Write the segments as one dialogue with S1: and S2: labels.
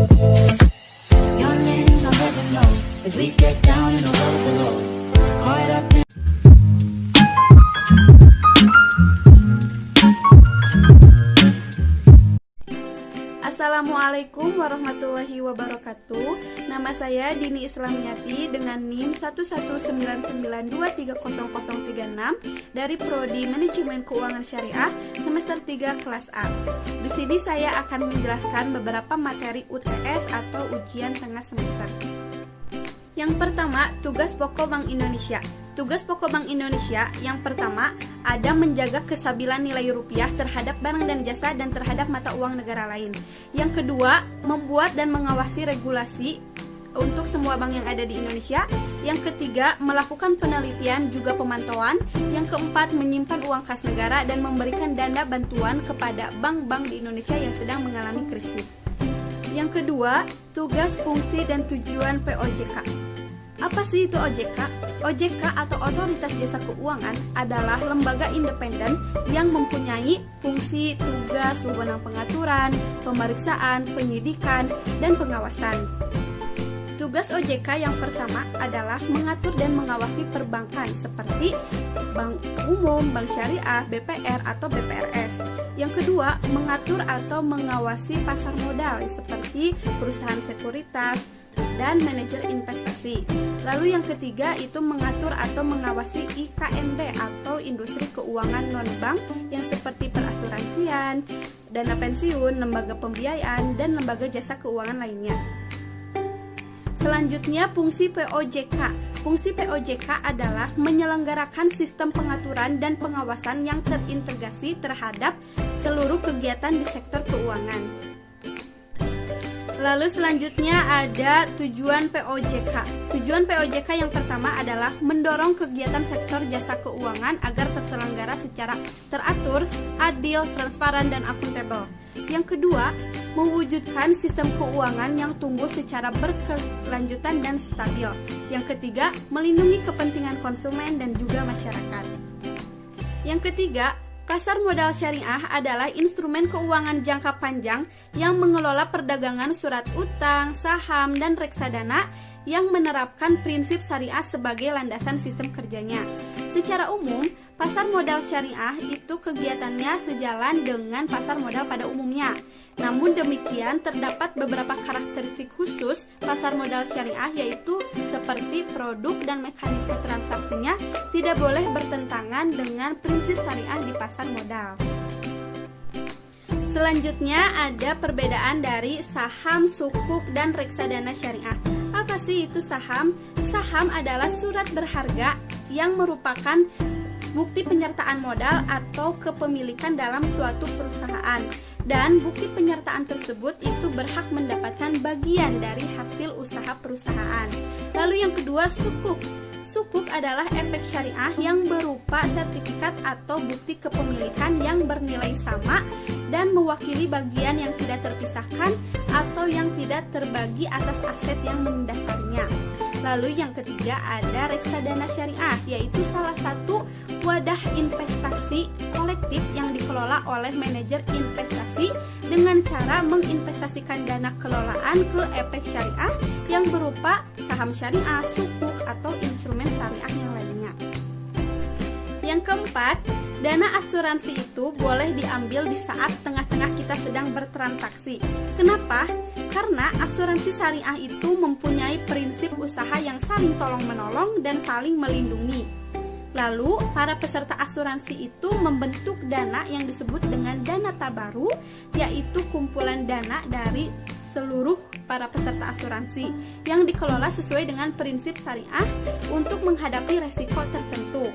S1: Your name I'll never know as we get down in the road below. Caught up in
S2: Assalamualaikum warahmatullahi wabarakatuh. Nama saya Dini Islamiati dengan NIM 11992300036 dari Prodi Manajemen Keuangan Syariah semester 3 kelas A. Di sini saya akan menjelaskan beberapa materi UTS atau ujian tengah semester. Yang pertama, tugas pokok Bank Indonesia. Tugas pokok Bank Indonesia yang pertama ada menjaga kestabilan nilai rupiah terhadap barang dan jasa dan terhadap mata uang negara lain. Yang kedua, membuat dan mengawasi regulasi untuk semua bank yang ada di Indonesia. Yang ketiga, melakukan penelitian juga pemantauan. Yang keempat, menyimpan uang kas negara dan memberikan dana bantuan kepada bank-bank di Indonesia yang sedang mengalami krisis. Yang kedua, tugas, fungsi, dan tujuan POJK. Apa sih itu OJK? OJK atau Otoritas Jasa Keuangan adalah lembaga independen yang mempunyai fungsi, tugas, wewenang pengaturan, pemeriksaan, penyidikan, dan pengawasan. Tugas OJK yang pertama adalah mengatur dan mengawasi perbankan seperti Bank Umum, Bank Syariah, BPR, atau BPRS. Yang kedua, mengatur atau mengawasi pasar modal seperti perusahaan sekuritas dan manajer investasi. Lalu yang ketiga itu mengatur atau mengawasi IKNB atau industri keuangan non-bank yang seperti perasuransian, dana pensiun, lembaga pembiayaan, dan lembaga jasa keuangan lainnya. Selanjutnya, fungsi POJK. Fungsi POJK adalah menyelenggarakan sistem pengaturan dan pengawasan yang terintegrasi terhadap seluruh kegiatan di sektor keuangan. Lalu selanjutnya ada tujuan POJK. Tujuan POJK yang pertama adalah mendorong kegiatan sektor jasa keuangan agar terselenggara secara teratur, adil, transparan, dan akuntabel. Yang kedua, mewujudkan sistem keuangan yang tumbuh secara berkelanjutan dan stabil. Yang ketiga, melindungi kepentingan konsumen dan juga masyarakat. Yang ketiga, pasar modal syariah adalah instrumen keuangan jangka panjang yang mengelola perdagangan surat utang, saham, dan reksadana yang menerapkan prinsip syariah sebagai landasan sistem kerjanya. Secara umum, pasar modal syariah itu kegiatannya sejalan dengan pasar modal pada umumnya. Namun demikian, terdapat beberapa karakteristik khusus pasar modal syariah, yaitu seperti produk dan mekanisme transaksinya tidak boleh bertentangan dengan prinsip syariah di pasar modal. Selanjutnya ada perbedaan dari saham, sukuk, dan reksadana syariah. Apa sih itu saham? Saham adalah surat berharga yang merupakan bukti penyertaan modal atau kepemilikan dalam suatu perusahaan. Dan bukti penyertaan tersebut itu berhak mendapatkan bagian dari hasil usaha perusahaan. Lalu yang kedua, sukuk. Sukuk adalah efek syariah yang berupa sertifikat atau bukti kepemilikan yang bernilai sama dan mewakili bagian yang tidak terpisahkan atau yang tidak terbagi atas aset yang mendasarinya. Lalu yang ketiga ada reksadana syariah, yaitu salah satu wadah investasi kolektif yang dikelola oleh manajer investasi dengan cara menginvestasikan dana kelolaan ke efek syariah yang berupa saham syariah, sukuk, atau instrumen syariah yang lainnya. Yang keempat, dana asuransi itu boleh diambil di saat tengah-tengah kita sedang bertransaksi. Kenapa? Karena asuransi syariah itu mempunyai prinsip usaha yang saling tolong-menolong dan saling melindungi. Lalu, para peserta asuransi itu membentuk dana yang disebut dengan dana tabaru, yaitu kumpulan dana dari seluruh para peserta asuransi yang dikelola sesuai dengan prinsip syariah untuk menghadapi resiko tertentu.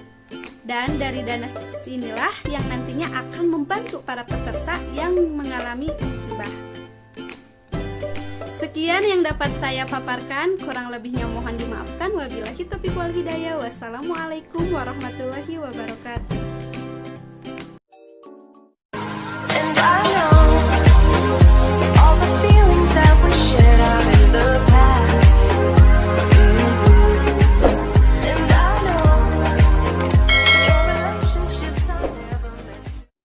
S2: Dan dari dana inilah yang nantinya akan membantu para peserta yang mengalami musibah. Sekian yang dapat saya paparkan, kurang lebihnya mohon dimaafkan. Wabillahi taufiq wal hidayah. Wassalamualaikum warahmatullahi wabarakatuh.